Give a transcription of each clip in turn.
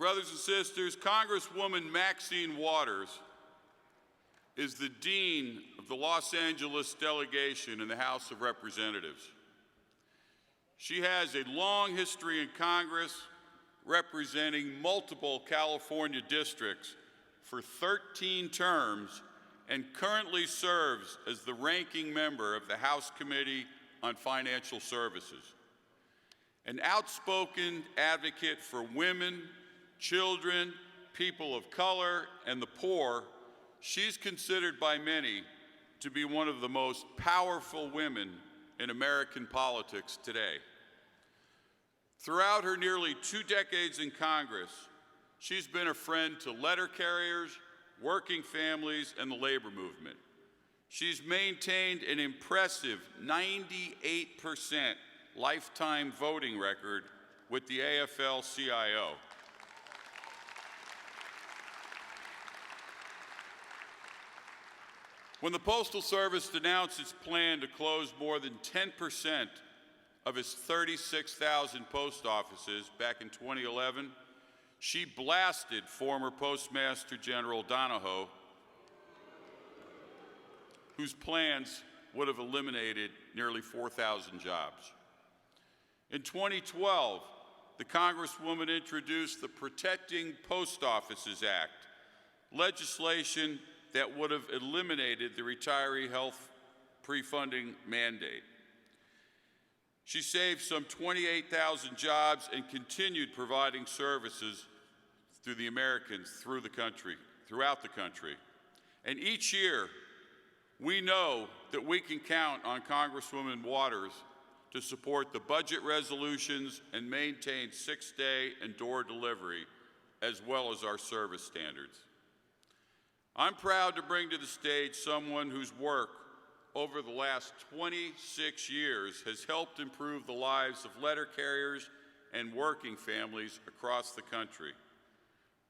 Brothers and sisters, Congresswoman Maxine is the Dean of the Los Angeles delegation in the House of Representatives. She has a long history in Congress, representing multiple California districts for 13 terms, and currently serves as the ranking member of the House Committee on Financial Services. An outspoken advocate for women, children, people of color, and the poor, she's considered by many to be one of the most powerful women in American politics today. Throughout her nearly 2 decades in Congress, she's been a friend to letter carriers, working families, and the labor movement. She's maintained an impressive 98% lifetime voting record with the AFL-CIO. When the Postal Service announced its plan to close more than 10% of its 36,000 post offices back in 2011, she blasted former Postmaster General Donahoe, whose plans would have eliminated nearly 4,000 jobs. In 2012, the Congresswoman introduced the Protecting Post Offices Act, legislation that would have eliminated the retiree health pre-funding mandate. She saved some 28,000 jobs and continued providing services through the Americans throughout the country. And each year, we know that we can count on Congresswoman Waters to support the budget resolutions and maintain 6-day and door delivery, as well as our service standards. I'm proud to bring to the stage someone whose work over the last 26 years has helped improve the lives of letter carriers and working families across the country.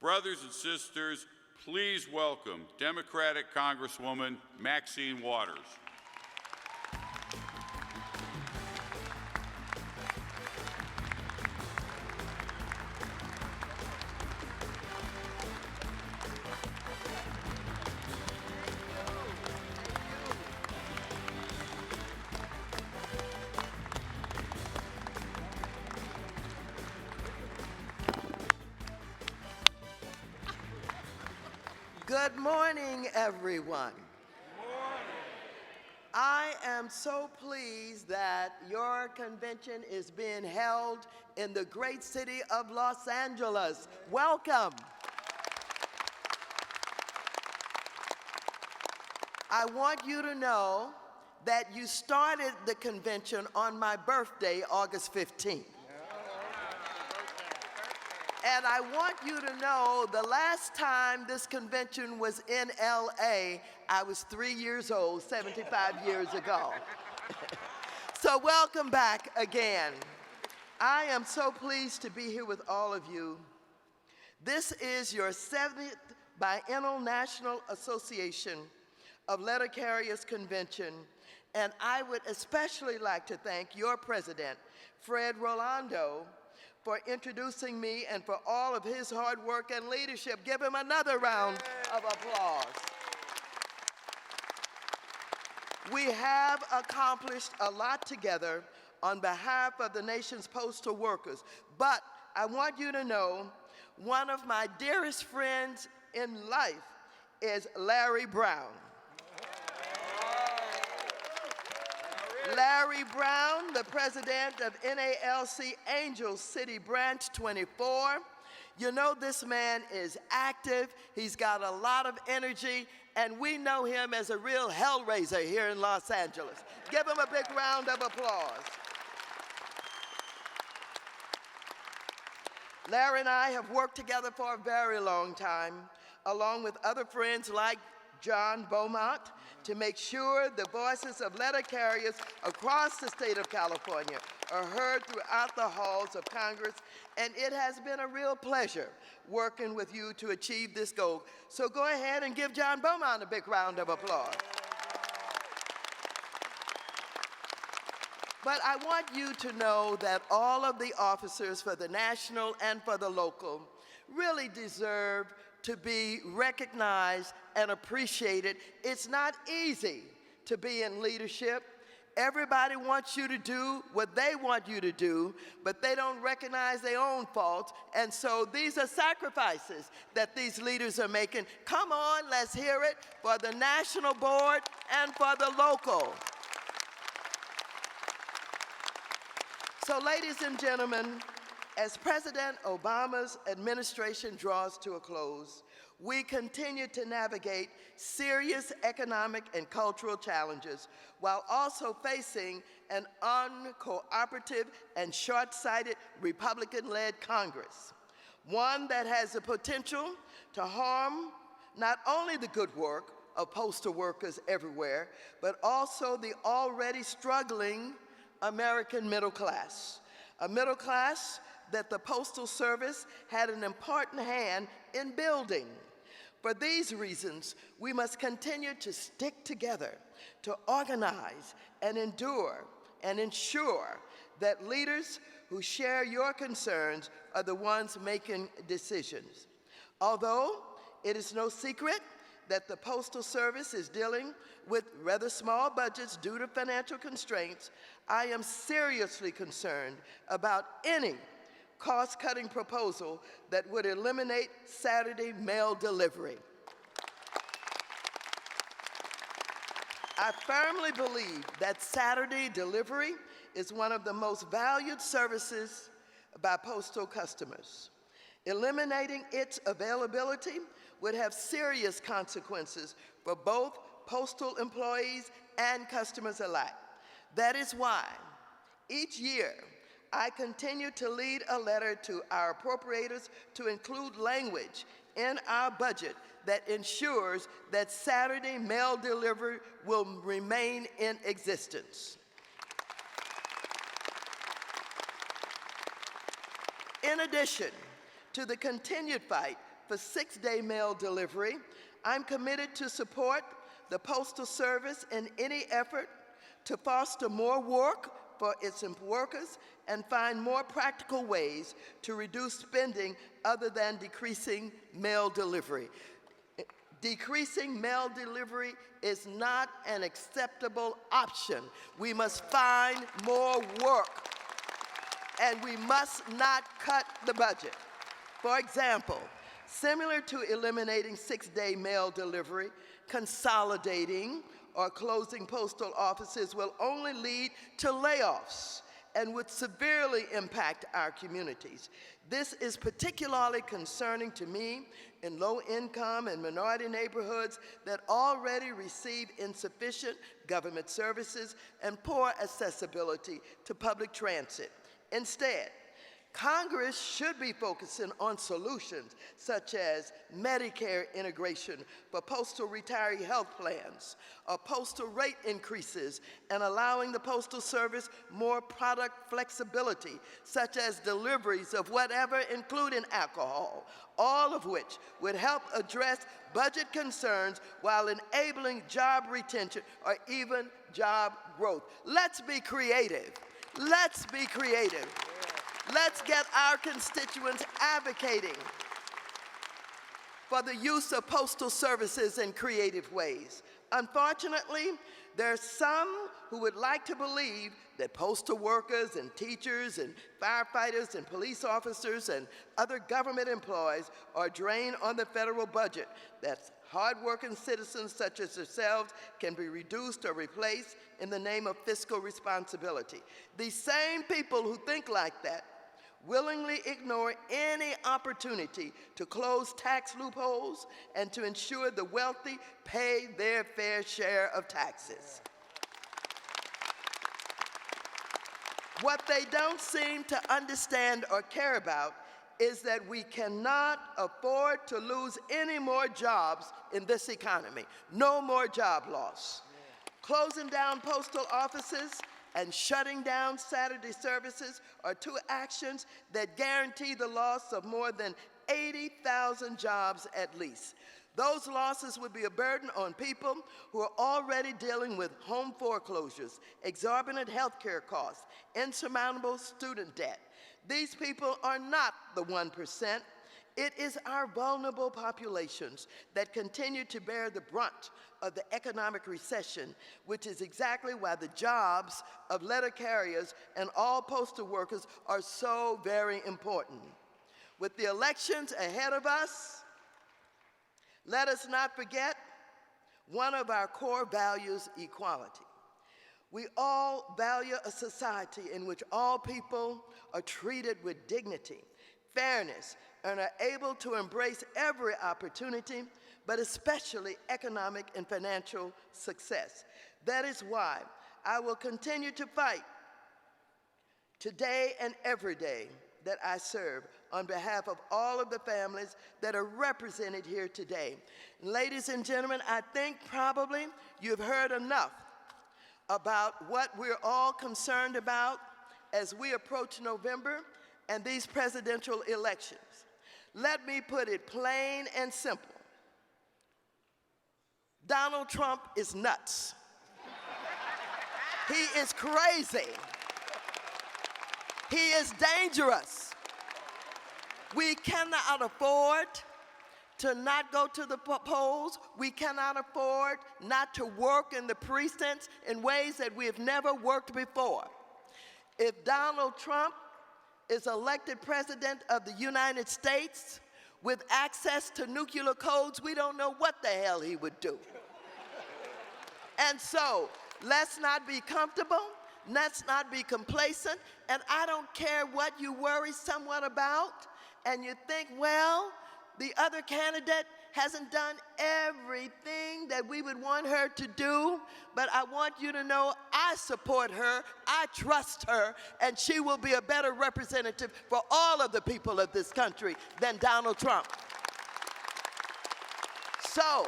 Brothers and sisters, please welcome Democratic Congresswoman Maxine Waters. Good morning, everyone. I am so pleased that your convention is being held in the great city of Los Angeles. Welcome. I want you to know that you started the convention on my birthday, August 15th. And I want you to know the last time this convention was in LA, I was 3 years old, 75 years ago. So welcome back again. I am so pleased to be here with all of you. This is your 7th Biennial National Association of Letter Carriers Convention, and I would especially like to thank your president, Fred Rolando, for introducing me and for all of his hard work and leadership. Give him another round of applause. We have accomplished a lot together on behalf of the nation's postal workers, but I want you to know one of my dearest friends in life is Larry Brown. Larry Brown, the president of NALC Angel City Branch 24. You know, this man is active, he's got a lot of energy, and we know him as a real hellraiser here in Los Angeles. Give him a big round of applause. Larry and I have worked together for a very long time, along with other friends like John Beaumont, to make sure the voices of letter carriers across the state of California are heard throughout the halls of Congress, and it has been a real pleasure working with you to achieve this goal. So go ahead and give John Beaumont a big round of applause. But I want you to know that all of the officers for the national and for the local really deserve to be recognized and appreciated. It's not easy to be in leadership. Everybody wants you to do what they want you to do, but they don't recognize their own faults. And so these are sacrifices that these leaders are making. Come on, let's hear it for the national board and for the local. So, ladies and gentlemen, as President Obama's administration draws to a close, we continue to navigate serious economic and cultural challenges while also facing an uncooperative and short-sighted Republican-led Congress, one that has the potential to harm not only the good work of postal workers everywhere, but also the already struggling American middle class, a middle class that the Postal Service had an important hand in building. For these reasons, we must continue to stick together, to organize and endure and ensure that leaders who share your concerns are the ones making decisions. Although it is no secret that the Postal Service is dealing with rather small budgets due to financial constraints, I am seriously concerned about any cost-cutting proposal that would eliminate Saturday mail delivery. I firmly believe that Saturday delivery is one of the most valued services by postal customers. Eliminating its availability would have serious consequences for both postal employees and customers alike. That is why each year I continue to lead a letter to our appropriators to include language in our budget that ensures that Saturday mail delivery will remain in existence. In addition to the continued fight for 6-day mail delivery, I'm committed to support the Postal Service in any effort to foster more work for its workers and find more practical ways to reduce spending other than decreasing mail delivery. Decreasing mail delivery is not an acceptable option. We must find more work, and we must not cut the budget. For example, similar to eliminating 6-day mail delivery, consolidating or closing postal offices will only lead to layoffs and would severely impact our communities. This is particularly concerning to me in low-income and minority neighborhoods that already receive insufficient government services and poor accessibility to public transit. Instead, Congress should be focusing on solutions such as Medicare integration for postal retiree health plans, or postal rate increases, and allowing the Postal Service more product flexibility, such as deliveries of whatever, including alcohol, all of which would help address budget concerns while enabling job retention or even job growth. Let's be creative. Let's be creative. Let's get our constituents advocating for the use of postal services in creative ways. Unfortunately, there are some who would like to believe that postal workers and teachers and firefighters and police officers and other government employees are drained on the federal budget, that hardworking citizens such as yourselves can be reduced or replaced in the name of fiscal responsibility. These same people who think like that willingly ignore any opportunity to close tax loopholes and to ensure the wealthy pay their fair share of taxes. What they don't seem to understand or care about is that we cannot afford to lose any more jobs in this economy. No more job loss. Closing down postal offices and shutting down Saturday services are two actions that guarantee the loss of more than 80,000 jobs at least. Those losses would be a burden on people who are already dealing with home foreclosures, exorbitant health care costs, insurmountable student debt. These people are not the 1%. It is our vulnerable populations that continue to bear the brunt of the economic recession, which is exactly why the jobs of letter carriers and all postal workers are so very important. With the elections ahead of us, let us not forget one of our core values, equality. We all value a society in which all people are treated with dignity, fairness, and are able to embrace every opportunity, but especially economic and financial success. That is why I will continue to fight today and every day that I serve on behalf of all of the families that are represented here today. Ladies and gentlemen, I think probably you've heard enough about what we're all concerned about as we approach November and these presidential elections. Let me put it plain and simple. Donald Trump is nuts. He is crazy. He is dangerous. We cannot afford to not go to the polls. We cannot afford not to work in the precincts in ways that we have never worked before. If Donald Trump is elected president of the United States with access to nuclear codes, we don't know what the hell he would do. And so, let's not be comfortable, let's not be complacent, and I don't care what you worry somewhat about, and you think, well, the other candidate hasn't done everything that we would want her to do, but I want you to know I support her, I trust her, and she will be a better representative for all of the people of this country than Donald Trump. So,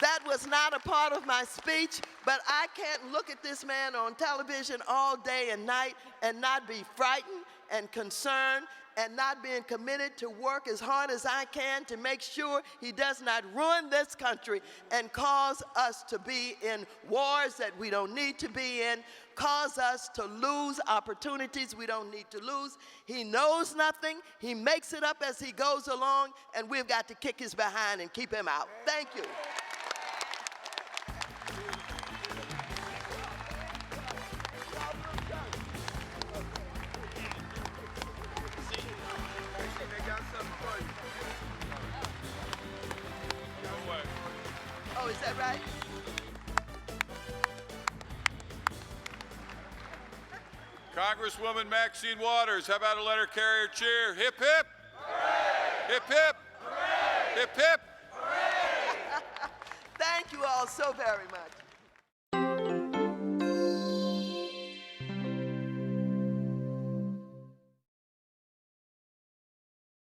that was not a part of my speech, but I can't look at this man on television all day and night and not be frightened and concerned and not being committed to work as hard as I can to make sure he does not ruin this country and cause us to be in wars that we don't need to be in, cause us to lose opportunities we don't need to lose. He knows nothing. He makes it up as he goes along, and we've got to kick his behind and keep him out. Thank you. Oh, is that right? Congresswoman Maxine Waters, how about a letter carrier cheer? Hip, hip. Hooray! Hip, hip. Hooray! Hip, hip. Thank you all so very much.